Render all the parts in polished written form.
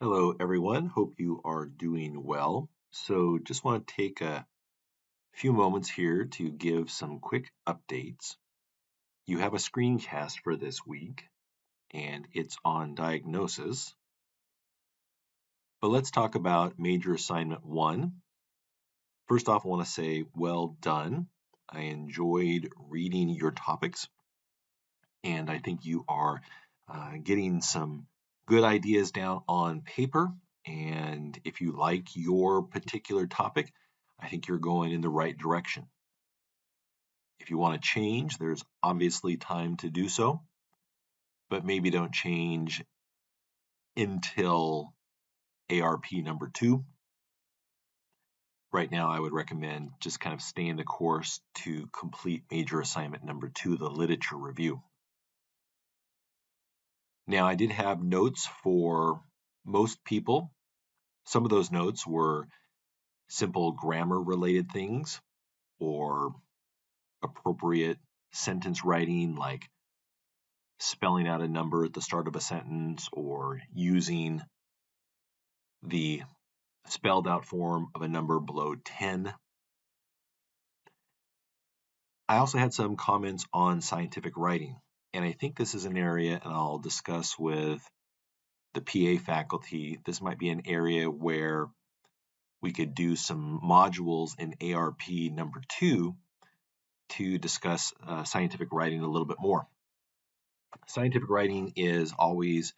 Hello, everyone. Hope you are doing well. So, just want to take a few moments here to give some quick updates. You have a screencast for this week, and it's on diagnosis. But let's talk about major assignment one. First off, I want to say well done. I enjoyed reading your topics, and I think you are getting some good ideas down on paper. And if you like your particular topic, I think you're going in the right direction. If you want to change, there's obviously time to do so, but maybe don't change until ARP number 2. Right now, I would recommend just kind of staying the course to complete major assignment number 2, the literature review. Now, I did have notes for most people. Some of those notes were simple grammar related things or appropriate sentence writing, like spelling out a number at the start of a sentence or using the spelled out form of a number below 10. I also had some comments on scientific writing, and I think this is an area, and I'll discuss with the PA faculty, this might be an area where we could do some modules in ARP number 2 to discuss scientific writing a little bit more. Scientific writing is always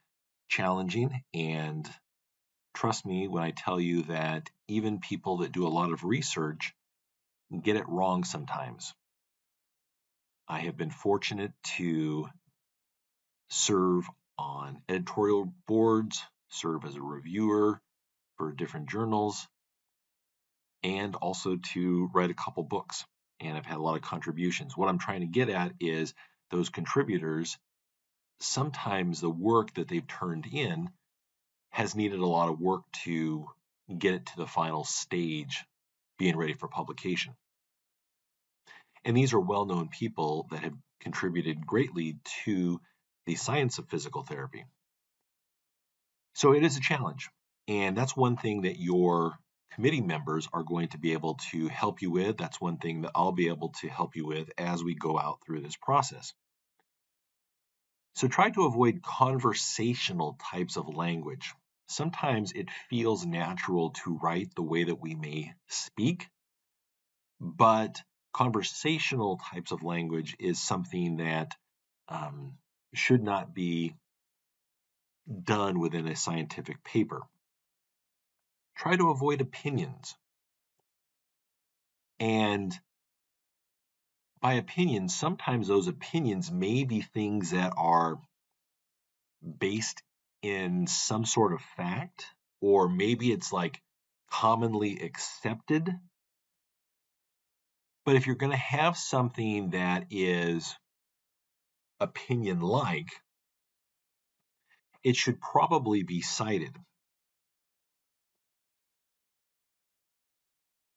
challenging, and trust me when I tell you that even people that do a lot of research get it wrong sometimes. I have been fortunate to serve on editorial boards, serve as a reviewer for different journals, and also to write a couple books. And I've had a lot of contributions. What I'm trying to get at is those contributors, sometimes the work that they've turned in has needed a lot of work to get it to the final stage, being ready for publication. And these are well-known people that have contributed greatly to the science of physical therapy. So it is a challenge. And that's one thing that your committee members are going to be able to help you with. That's one thing that I'll be able to help you with as we go out through this process. So try to avoid conversational types of language. Sometimes it feels natural to write the way that we may speak, but conversational types of language is something that should not be done within a scientific paper. Try to avoid opinions. And by opinions, sometimes those opinions may be things that are based in some sort of fact, or maybe it's like commonly accepted. But if you're going to have something that is opinion like, it should probably be cited.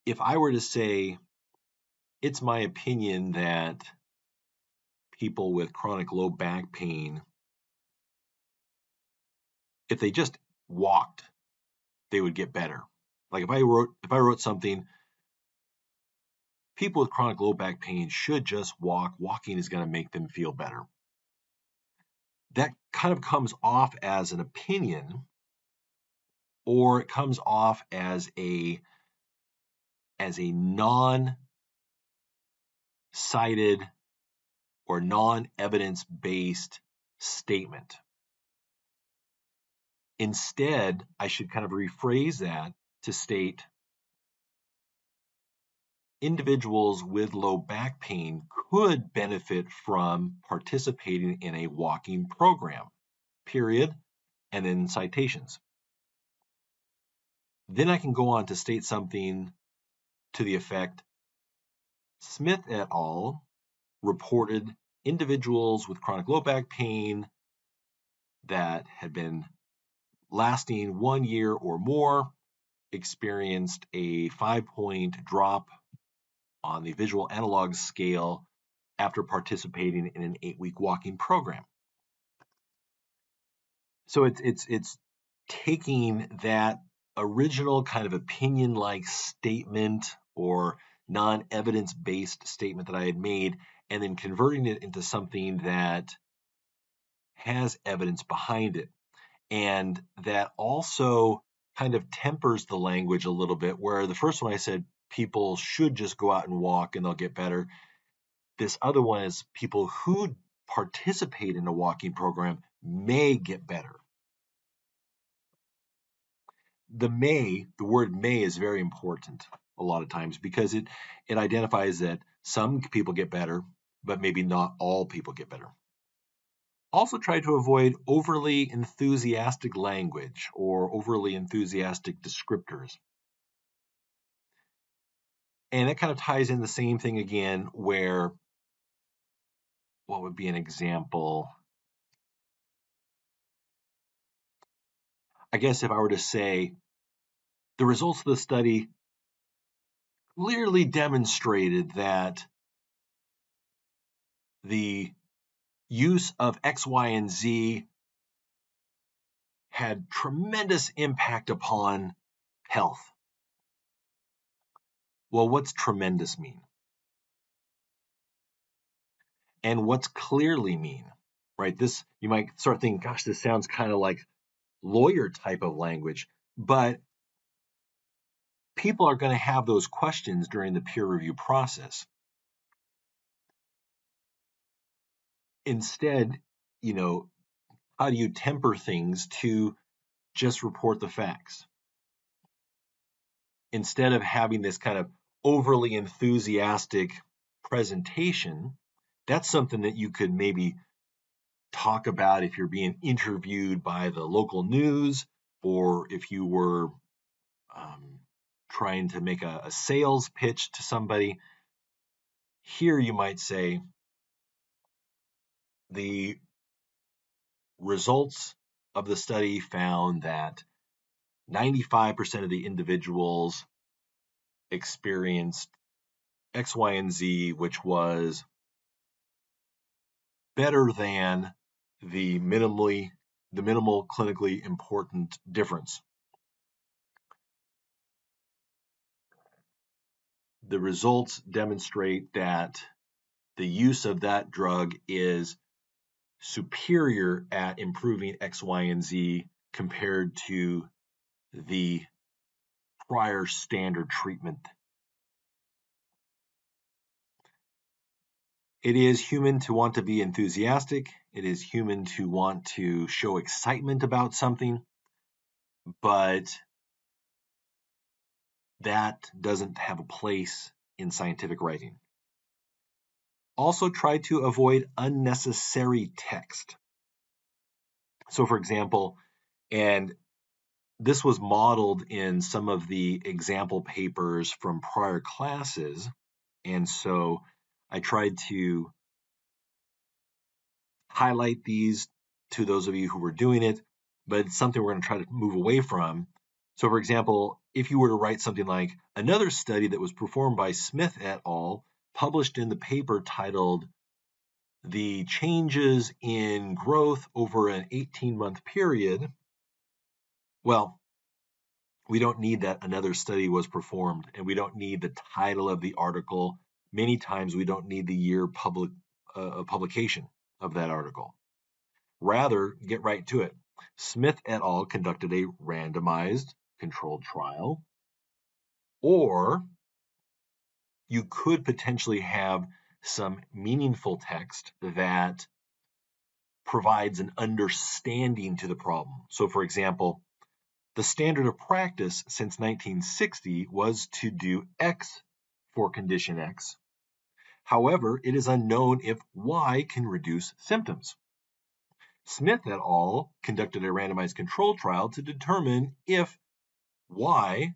If I were to say, it's my opinion that people with chronic low back pain, if they just walked, they would get better. Like if I wrote something, people with chronic low back pain should just walk. Walking is going to make them feel better. That kind of comes off as an opinion, or it comes off as a non-cited or non-evidence-based statement. Instead, I should kind of rephrase that to state individuals with low back pain could benefit from participating in a walking program, period, and then citations. Then I can go on to state something to the effect, Smith et al. Reported individuals with chronic low back pain that had been lasting 1 year or more experienced a 5-point drop on the visual analog scale after participating in an 8-week walking program. So it's taking that original kind of opinion-like statement or non-evidence-based statement that I had made and then converting it into something that has evidence behind it. And that also kind of tempers the language a little bit, where the first one I said people should just go out and walk and they'll get better. This other one is people who participate in a walking program may get better. The word may is very important a lot of times because it identifies that some people get better, but maybe not all people get better. Also try to avoid overly enthusiastic language or overly enthusiastic descriptors. And that kind of ties in the same thing again, where what would be an example? I guess if I were to say the results of the study clearly demonstrated that the use of X, Y, and Z had tremendous impact upon health. Well, what's tremendous mean? And what's clearly mean? Right? This, you might start thinking, gosh, this sounds kind of like lawyer type of language, but people are going to have those questions during the peer review process. Instead, how do you temper things to just report the facts? Instead of having this kind of overly enthusiastic presentation, that's something that you could maybe talk about if you're being interviewed by the local news or if you were trying to make a sales pitch to somebody. Here you might say, the results of the study found that 95% of the individuals experienced X, Y, and Z, which was better than the minimal clinically important difference. The results demonstrate that the use of that drug is superior at improving X, Y, and Z compared to the prior standard treatment. It is human to want to be enthusiastic. It is human to want to show excitement about something, but that doesn't have a place in scientific writing. Also try to avoid unnecessary text. So for example, and this was modeled in some of the example papers from prior classes, and so I tried to highlight these to those of you who were doing it, but it's something we're going to try to move away from. So for example, if you were to write something like another study that was performed by Smith et al., published in the paper titled The Changes in Growth Over an 18-Month Period, well, we don't need that another study was performed, and we don't need the title of the article. Many times we don't need the year of publication of that article. Rather, get right to it. Smith et al. Conducted a randomized controlled trial, or you could potentially have some meaningful text that provides an understanding to the problem. So, for example, the standard of practice since 1960 was to do X for condition X. However, it is unknown if Y can reduce symptoms. Smith et al. Conducted a randomized control trial to determine if Y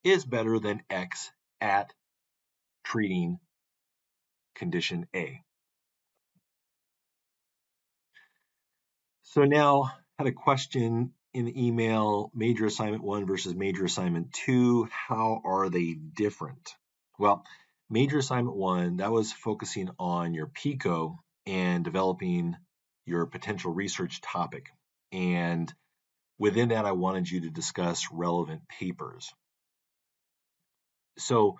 is better than X at treating condition A. So now I had a question in the email, major assignment 1 versus major assignment 2. How are they different? Well, major assignment 1, that was focusing on your PICO and developing your potential research topic. And Within that, I wanted you to discuss relevant papers. So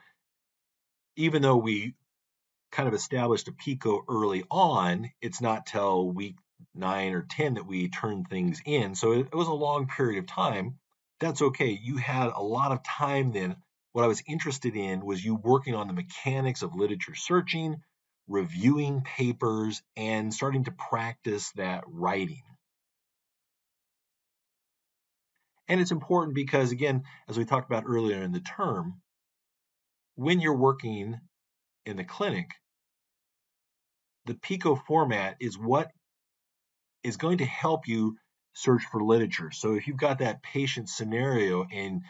even though we kind of established a PICO early on, it's not till week 9 or 10 that we turned things in. So it was a long period of time. That's okay. You had a lot of time then. What I was interested in was you working on the mechanics of literature searching, reviewing papers, and starting to practice that writing. And it's important because, again, as we talked about earlier in the term, when you're working in the clinic, the PICO format is what is going to help you search for literature. So if you've got that patient scenario and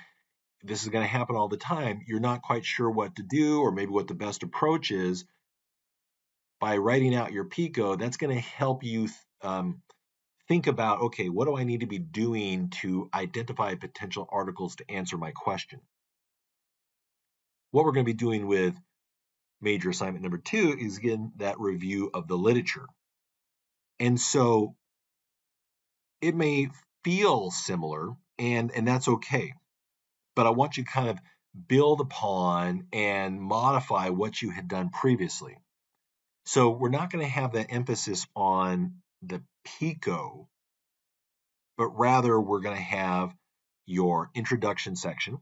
this is going to happen all the time, you're not quite sure what to do or maybe what the best approach is, by writing out your PICO, that's going to help you think about, okay, what do I need to be doing to identify potential articles to answer my question? What we're going to be doing with major assignment number 2 is, again, that review of the literature. And so it may feel similar, and that's okay. But I want you to kind of build upon and modify what you had done previously. So we're not going to have that emphasis on the PICO, but rather we're going to have your introduction section.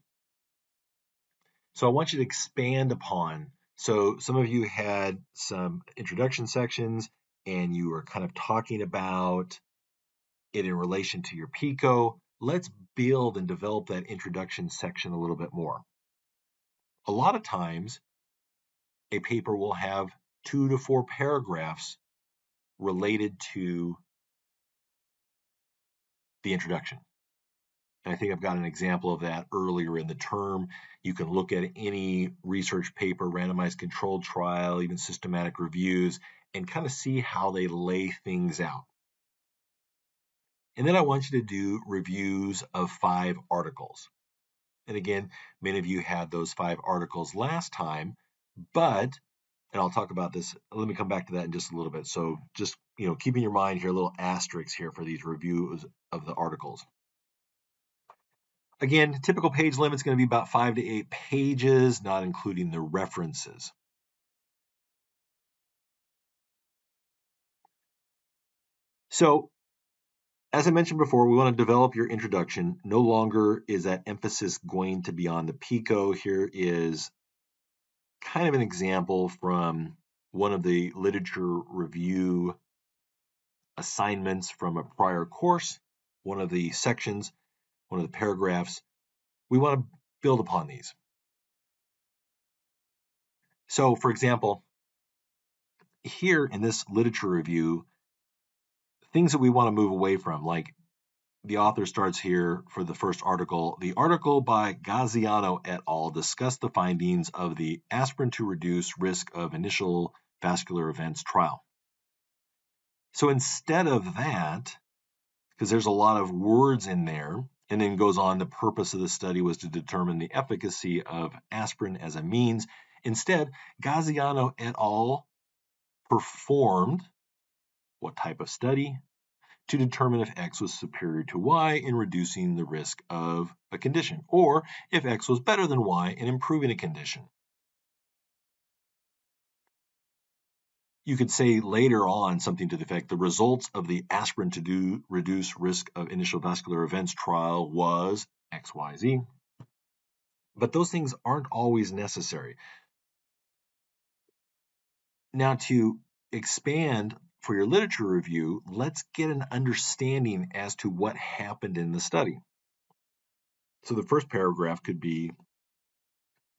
So I want you to expand upon. So some of you had some introduction sections and you were kind of talking about it in relation to your PICO. Let's build and develop that introduction section a little bit more. A lot of times, a paper will have 2 to 4 paragraphs related to the introduction. And I think I've got an example of that earlier in the term. You can look at any research paper, randomized controlled trial, even systematic reviews, and kind of see how they lay things out. And then I want you to do reviews of 5 articles. And again, many of you had those 5 articles last time, but, and I'll talk about this, let me come back to that in just a little bit. So just, keep in your mind here, little asterisks here for these reviews of the articles. Again, typical page limit is going to be about 5 to 8 pages, not including the references. So, as I mentioned before, we want to develop your introduction. No longer is that emphasis going to be on the PICO. Here is kind of an example from one of the literature review assignments from a prior course, one of the sections, one of the paragraphs. We want to build upon these. So, for example, here in this literature review, things that we want to move away from, like the author starts here for the first article. The article by Gaziano et al. Discussed the findings of the aspirin to reduce risk of initial vascular events trial. So instead of that, because there's a lot of words in there, and then goes on, the purpose of the study was to determine the efficacy of aspirin as a means. Instead, Gaziano et al. Performed what type of study? To determine if X was superior to Y in reducing the risk of a condition, or if X was better than Y in improving a condition. You could say later on something to the effect, the results of the aspirin to reduce risk of initial vascular events trial was XYZ. But those things aren't always necessary. Now, to expand for your literature review, let's get an understanding as to what happened in the study. So the first paragraph could be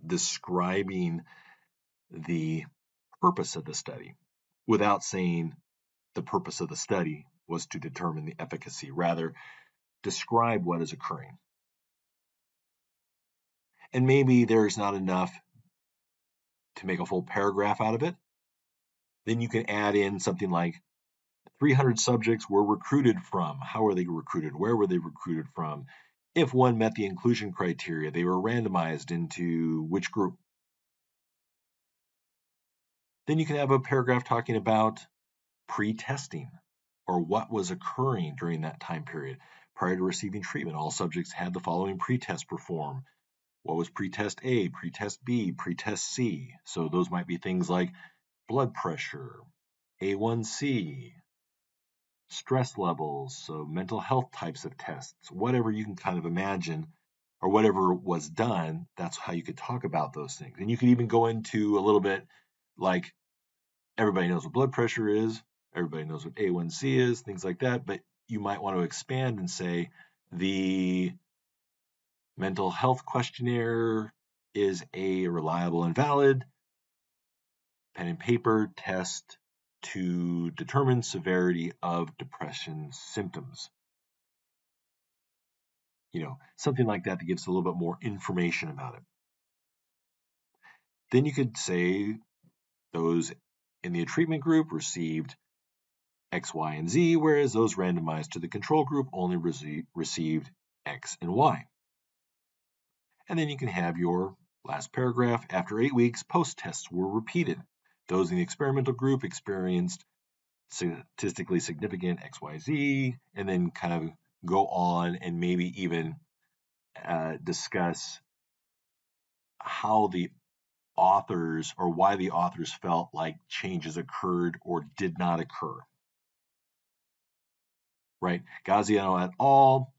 describing the purpose of the study without saying the purpose of the study was to determine the efficacy. Rather, describe what is occurring. And maybe there's not enough to make a full paragraph out of it. Then you can add in something like 300 subjects were recruited from. How were they recruited? Where were they recruited from? If one met the inclusion criteria, they were randomized into which group? Then you can have a paragraph talking about pre-testing or what was occurring during that time period. Prior to receiving treatment, all subjects had the following pretest performed. What was pretest A, pretest B, pretest C? So those might be things like blood pressure, A1C, stress levels, so mental health types of tests, whatever you can kind of imagine or whatever was done, that's how you could talk about those things. And you could even go into a little bit like everybody knows what blood pressure is, everybody knows what A1C is, things like that, but you might want to expand and say the mental health questionnaire is a reliable and valid pen and paper test to determine severity of depression symptoms. Something like that gives a little bit more information about it. Then you could say those in the treatment group received X, Y, and Z, whereas those randomized to the control group only received X and Y. And then you can have your last paragraph. After 8 weeks, post-tests were repeated. Those in the experimental group experienced statistically significant XYZ, and then kind of go on and maybe even discuss how the authors or why the authors felt like changes occurred or did not occur. Right? Gaziano et al.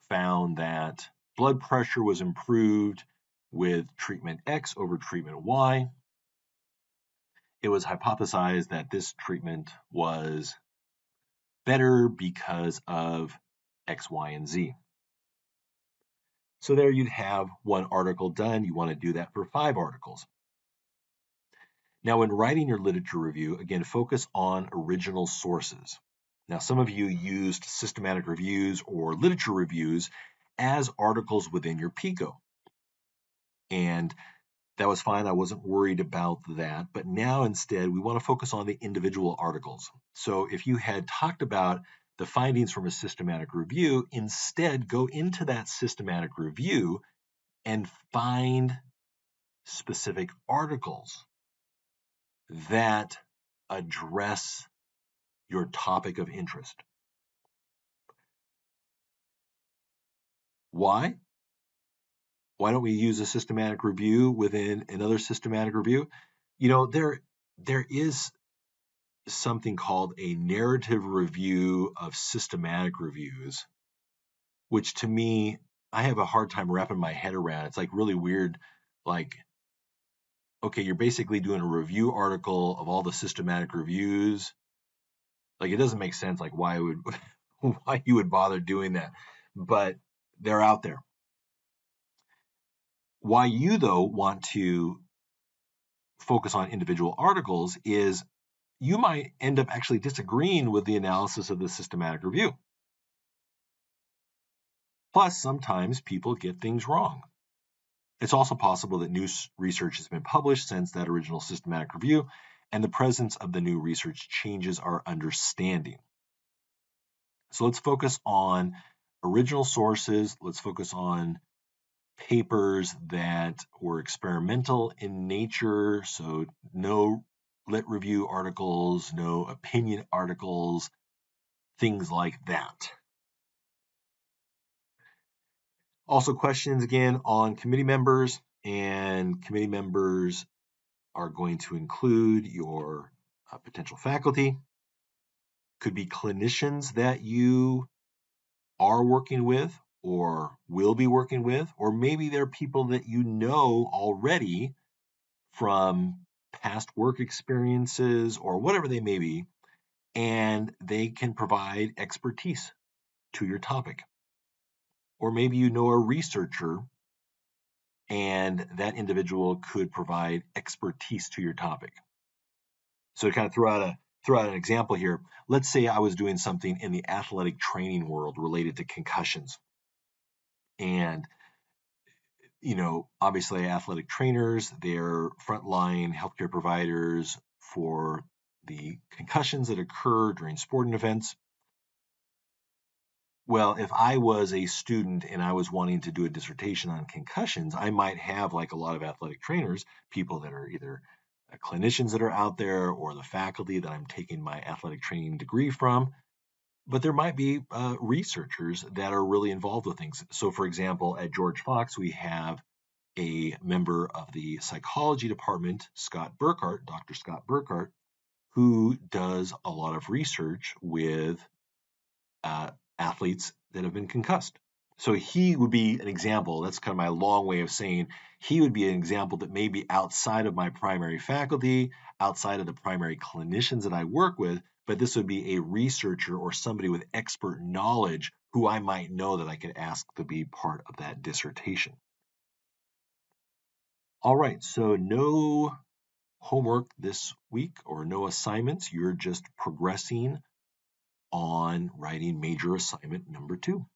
Found that blood pressure was improved with treatment X over treatment Y. It was hypothesized that this treatment was better because of X, Y, and Z. So there you'd have one article done. You want to do that for 5 articles. Now, when writing your literature review, again, focus on original sources. Now, some of you used systematic reviews or literature reviews as articles within your PICO. And that was fine. I wasn't worried about that. But now instead, we want to focus on the individual articles. So if you had talked about the findings from a systematic review, instead go into that systematic review and find specific articles that address your topic of interest. Why? Why don't we use a systematic review within another systematic review? There is something called a narrative review of systematic reviews, which to me, I have a hard time wrapping my head around. It's like really weird. Like, okay, you're basically doing a review article of all the systematic reviews. Like, it doesn't make sense. Like, why you would bother doing that? But they're out there. Why you, though, want to focus on individual articles is you might end up actually disagreeing with the analysis of the systematic review. Plus, sometimes people get things wrong. It's also possible that new research has been published since that original systematic review, and the presence of the new research changes our understanding. So let's focus on original sources. Let's focus on papers that were experimental in nature, so no lit review articles, no opinion articles, things like that. Also, questions again on committee members, and committee members are going to include your potential faculty, could be clinicians that you are working with or will be working with, or maybe they're people that you know already from past work experiences or whatever they may be, and they can provide expertise to your topic. Or maybe you know a researcher and that individual could provide expertise to your topic. So to kind of throw out an example here, let's say I was doing something in the athletic training world related to concussions. And obviously athletic trainers, they're frontline healthcare providers for the concussions that occur during sporting events. Well, if I was a student and I was wanting to do a dissertation on concussions, I might have, like a lot of athletic trainers, people that are either clinicians that are out there or the faculty that I'm taking my athletic training degree from, but there might be researchers that are really involved with things. So, for example, at George Fox, we have a member of the psychology department, Dr. Scott Burkhart, who does a lot of research with athletes that have been concussed. So he would be an example. That's kind of my long way of saying he would be an example that may be outside of my primary faculty, outside of the primary clinicians that I work with, but this would be a researcher or somebody with expert knowledge who I might know that I could ask to be part of that dissertation. All right, so no homework this week or no assignments. You're just progressing on writing major assignment number 2.